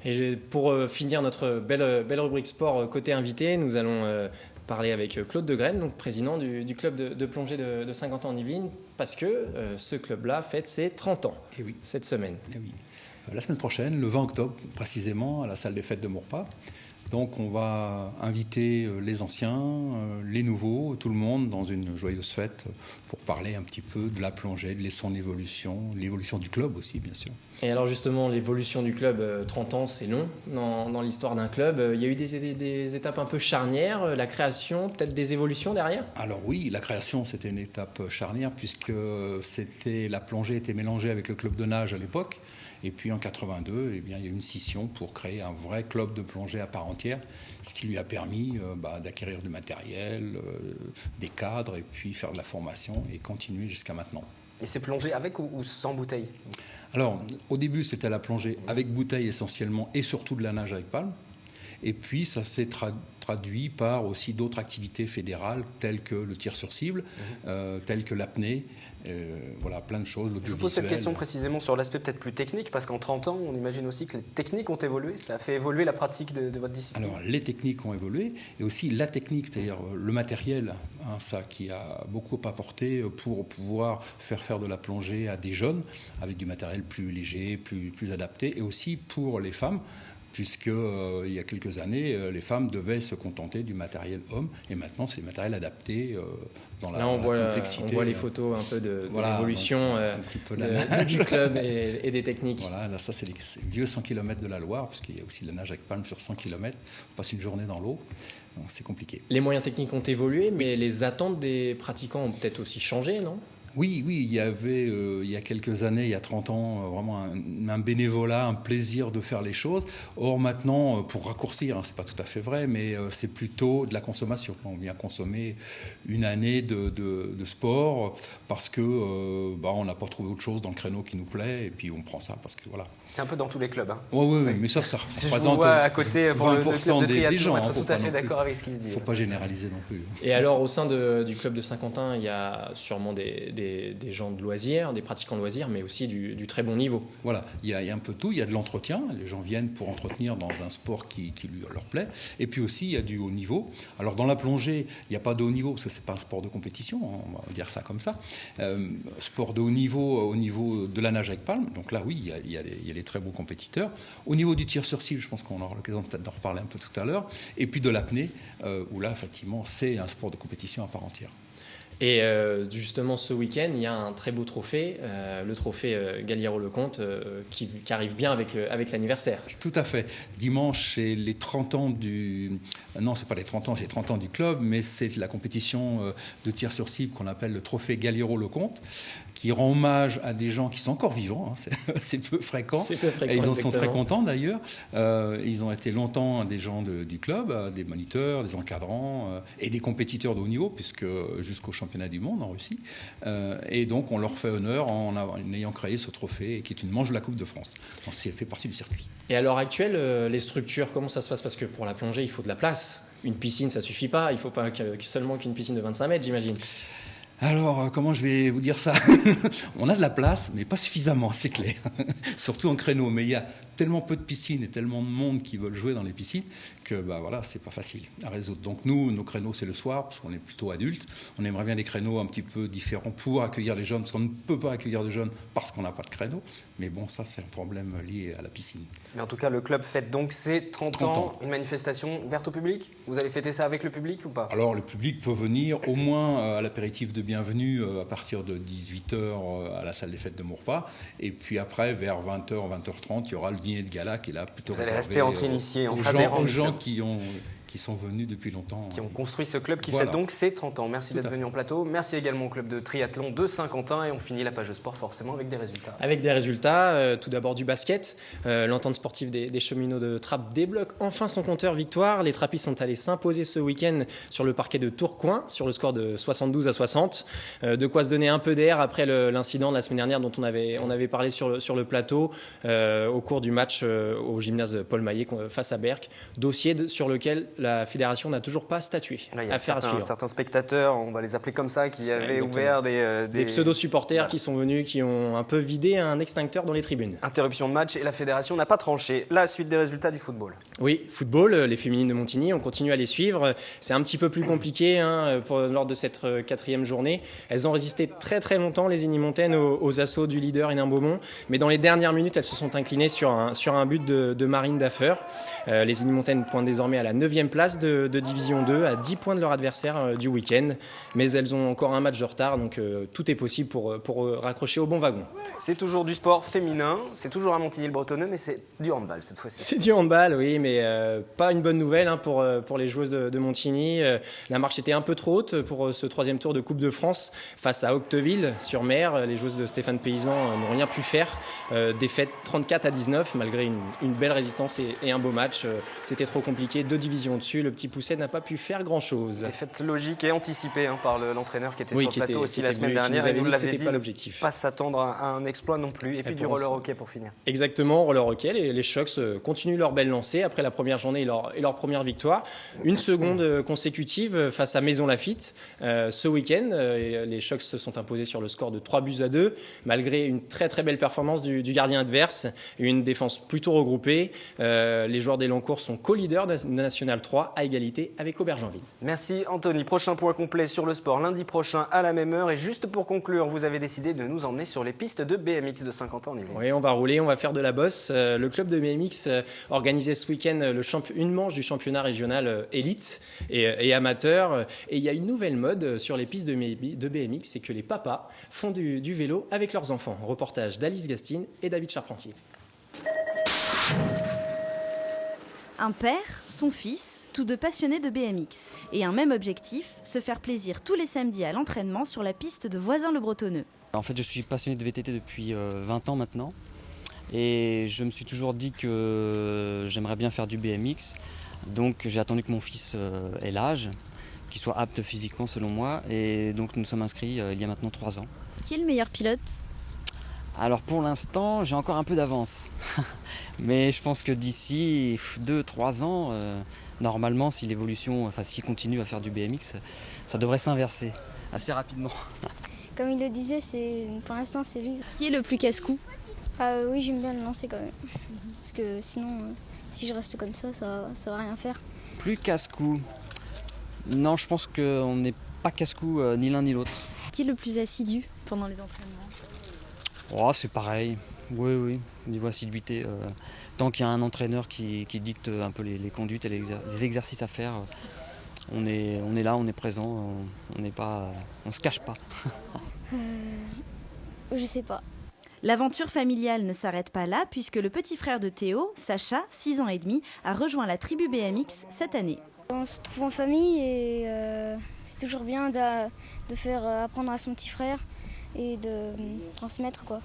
Et pour finir notre belle rubrique sport côté invité, nous allons parler avec Claude Degrenne, donc président du club de plongée de Saint-Quentin-en-Yvelines, parce que ce club-là fête ses 30 ans cette semaine. Et oui. La semaine prochaine, le 20 octobre précisément, à la salle des fêtes de Maurepas. Donc on va inviter les anciens, les nouveaux, tout le monde dans une joyeuse fête pour parler un petit peu de la plongée, de son évolution, l'évolution du club aussi bien sûr. Et alors justement, l'évolution du club, 30 ans c'est long dans l'histoire d'un club. Il y a eu des étapes un peu charnières, la création, peut-être des évolutions derrière ? Alors oui, la création c'était une étape charnière puisque la plongée était mélangée avec le club de nage à l'époque. Et puis en 82, il y a eu une scission pour créer un vrai club de plongée à part entière, ce qui lui a permis d'acquérir du matériel, des cadres, et puis faire de la formation et continuer jusqu'à maintenant. Et c'est plongé avec ou sans bouteille ? Alors, au début, c'était la plongée avec bouteille essentiellement, et surtout de la nage avec palme. Et puis, ça s'est traduit par aussi d'autres activités fédérales, telles que le tir sur cible, telles que l'apnée. Voilà, plein de choses. Je vous pose cette question précisément sur l'aspect peut-être plus technique, parce qu'en 30 ans, on imagine aussi que les techniques ont évolué. Ça a fait évoluer la pratique de votre discipline. Alors, les techniques ont évolué, et aussi la technique, c'est-à-dire le matériel, ça qui a beaucoup apporté pour pouvoir faire de la plongée à des jeunes, avec du matériel plus léger, plus adapté, et aussi pour les femmes, puisque il y a quelques années, les femmes devaient se contenter du matériel homme, et maintenant c'est du matériel adapté dans la complexité. On voit les photos un peu de l'évolution du club et des techniques. Voilà, là, ça c'est les vieux 100 km de la Loire, puisqu'il y a aussi la nage avec palme sur 100 km, on passe une journée dans l'eau, c'est compliqué. Les moyens techniques ont évolué, mais les attentes des pratiquants ont peut-être aussi changé, non ? Oui, il y avait, il y a quelques années, il y a 30 ans, vraiment un bénévolat, un plaisir de faire les choses. Or maintenant, pour raccourcir, c'est pas tout à fait vrai, mais c'est plutôt de la consommation. On vient consommer une année de sport parce que on n'a pas trouvé autre chose dans le créneau qui nous plaît, et puis on prend ça parce que voilà. C'est un peu dans tous les clubs. Oui, mais ça représente. Je vous vois à côté pour 20% des gens. Être tout à fait d'accord avec ce qui se dit. Il ne faut pas généraliser non plus. Et alors, au sein du club de Saint-Quentin, il y a sûrement des gens de loisirs, des pratiquants de loisirs, mais aussi du très bon niveau. Voilà, il y a un peu tout. Il y a de l'entretien. Les gens viennent pour entretenir dans un sport qui leur plaît. Et puis aussi, il y a du haut niveau. Alors, dans la plongée, il n'y a pas de haut niveau parce que ce n'est pas un sport de compétition, on va dire ça comme ça. Sport de haut niveau de la nage avec palme. Donc là, oui, il y a des très bons compétiteurs. Au niveau du tir sur cible, je pense qu'on aura l'occasion peut-être d'en reparler un peu tout à l'heure. Et puis de l'apnée, où là, effectivement, c'est un sport de compétition à part entière. Et justement, ce week-end, il y a un très beau trophée, le trophée Galliero-Lecomte, qui arrive bien avec l'anniversaire. Tout à fait. Dimanche, c'est les 30 ans Non, c'est pas les 30 ans, c'est les 30 ans du club, mais c'est la compétition de tir sur cible qu'on appelle le trophée Galliero-Lecomte, qui rend hommage à des gens qui sont encore vivants, c'est peu fréquent. Et ils en sont très contents d'ailleurs. Ils ont été longtemps des gens du club, des moniteurs, des encadrants et des compétiteurs de haut niveau, puisque jusqu'au championnat du monde en Russie. Et donc on leur fait honneur en ayant créé ce trophée, qui est une manche de la Coupe de France. Donc c'est fait partie du circuit. Et à l'heure actuelle, les structures, comment ça se passe ? Parce que pour la plongée, il faut de la place. Une piscine, ça suffit pas. Il faut pas seulement qu'une piscine de 25 mètres, j'imagine. Alors, comment je vais vous dire ça ? On a de la place, mais pas suffisamment, c'est clair. Surtout en créneau. Mais il y a tellement peu de piscines et tellement de monde qui veulent jouer dans les piscines que voilà, c'est pas facile à résoudre. Donc nous, nos créneaux, c'est le soir, parce qu'on est plutôt adultes. On aimerait bien des créneaux un petit peu différents pour accueillir les jeunes, parce qu'on ne peut pas accueillir de jeunes parce qu'on n'a pas de créneau. Mais bon, ça, c'est un problème lié à la piscine. Mais en tout cas, le club fête donc ses 30 ans. Une manifestation ouverte au public ? Vous allez fêter ça avec le public ou pas ? Alors, le public peut venir au moins à l'apéritif de bienvenue à partir de 18h à la salle des fêtes de Maurepas. Et puis après, vers 20h, 20h30, il y aura le dîner de gala qui est là plutôt réservé. Vous allez rester entre initiés, entre adhérents aux gens qui sont venus depuis longtemps. Qui ont construit ce club qui fête donc ses 30 ans. Merci d'être venu en plateau. Merci également au club de triathlon de Saint-Quentin. Et on finit la page de sport forcément avec des résultats. Avec des résultats, tout d'abord du basket. L'entente sportive des cheminots de Trappes débloque enfin son compteur victoire. Les Trappistes sont allés s'imposer ce week-end sur le parquet de Tourcoing sur le score de 72-60. De quoi se donner un peu d'air après l'incident de la semaine dernière dont on avait parlé sur le plateau au cours du match au gymnase Paul Maillet face à Berck. Dossier sur lequel la fédération n'a toujours pas statué. Là, il y a Affaire à suivre. certains spectateurs, on va les appeler comme ça, qui avaient ouvert des pseudo-supporters qui sont venus, qui ont un peu vidé un extincteur dans les tribunes. Interruption de match et la fédération n'a pas tranché. La suite des résultats du football. Oui, football, les féminines de Montigny, on continue à les suivre. C'est un petit peu plus compliqué lors de cette 4e journée. Elles ont résisté très très longtemps, les Inimontaines, aux assauts du leader Hénin Beaumont. Mais dans les dernières minutes, elles se sont inclinées sur un but de Marine Daffer. Les Inimontaines pointent désormais à la 9e place de Division 2, à 10 points de leur adversaire du week-end. Mais elles ont encore un match de retard, donc tout est possible pour raccrocher au bon wagon. C'est toujours du sport féminin, c'est toujours à Montigny-le-Bretonneux, mais c'est du handball cette fois-ci. C'est du handball, oui, mais pas une bonne nouvelle pour les joueuses de Montigny. La marche était un peu trop haute pour ce 3e tour de Coupe de France face à Octeville-sur-Mer. Les joueuses de Stéphane Paysan n'ont rien pu faire. Défaite 34-19, malgré une belle résistance et un beau match. C'était trop compliqué, 2 divisions au-dessus. Le petit Pousset n'a pas pu faire grand-chose. Défaite logique et anticipée par l'entraîneur qui était sur le plateau aussi la semaine dernière. Et nous l'avait dit, pas s'attendre à un exploit non plus. Et puis du roller hockey pour finir. Exactement, roller hockey. Les Shucks continuent leur belle lancée après la première journée et leur première victoire. Une seconde consécutive face à Maison Lafitte. Ce week-end, les Shucks se sont imposés sur le score de 3-2, malgré une très très belle performance du gardien adverse, une défense plutôt regroupée. Les joueurs d'Elancourt sont co-leaders de National 3 à égalité avec Aubergenville. Merci Anthony. Prochain point complet sur le sport lundi prochain à la même heure. Et juste pour conclure, vous avez décidé de nous emmener sur les pistes de BMX de Saint-Quentin en Yvelines. Oui, on va rouler, on va faire de la bosse. Le club de BMX organisait ce week-end une manche du championnat régional élite et amateur. Et il y a une nouvelle mode sur les pistes de BMX, c'est que les papas font du vélo avec leurs enfants. Reportage d'Alice Gastine et David Charpentier. Un père, son fils, tous deux passionnés de BMX. Et un même objectif, se faire plaisir tous les samedis à l'entraînement sur la piste de Voisins-le-Bretonneux. En fait, je suis passionné de VTT depuis 20 ans maintenant. Et je me suis toujours dit que j'aimerais bien faire du BMX. Donc j'ai attendu que mon fils ait l'âge, qu'il soit apte physiquement selon moi. Et donc nous sommes inscrits il y a maintenant 3 ans. Qui est le meilleur pilote ? Alors pour l'instant, j'ai encore un peu d'avance. Mais je pense que d'ici 2-3 ans, normalement, si s'il continue à faire du BMX, ça devrait s'inverser assez rapidement. Comme il le disait, pour l'instant, c'est lui. Qui est le plus casse-cou ? Oui, j'aime bien le lancer quand même. Parce que sinon, si je reste comme ça va rien faire. Plus casse-cou ? Non, je pense qu'on n'est pas casse-cou ni l'un ni l'autre. Qui est le plus assidu pendant les entraînements ? Oh, c'est pareil, oui, niveau assiduité. Tant qu'il y a un entraîneur qui dicte un peu les conduites et les exercices à faire, on est là, on est présent, on se cache pas. Je sais pas. L'aventure familiale ne s'arrête pas là puisque le petit frère de Théo, Sacha, 6 ans et demi, a rejoint la tribu BMX cette année. On se retrouve en famille et c'est toujours bien de faire apprendre à son petit frère et de transmettre quoi.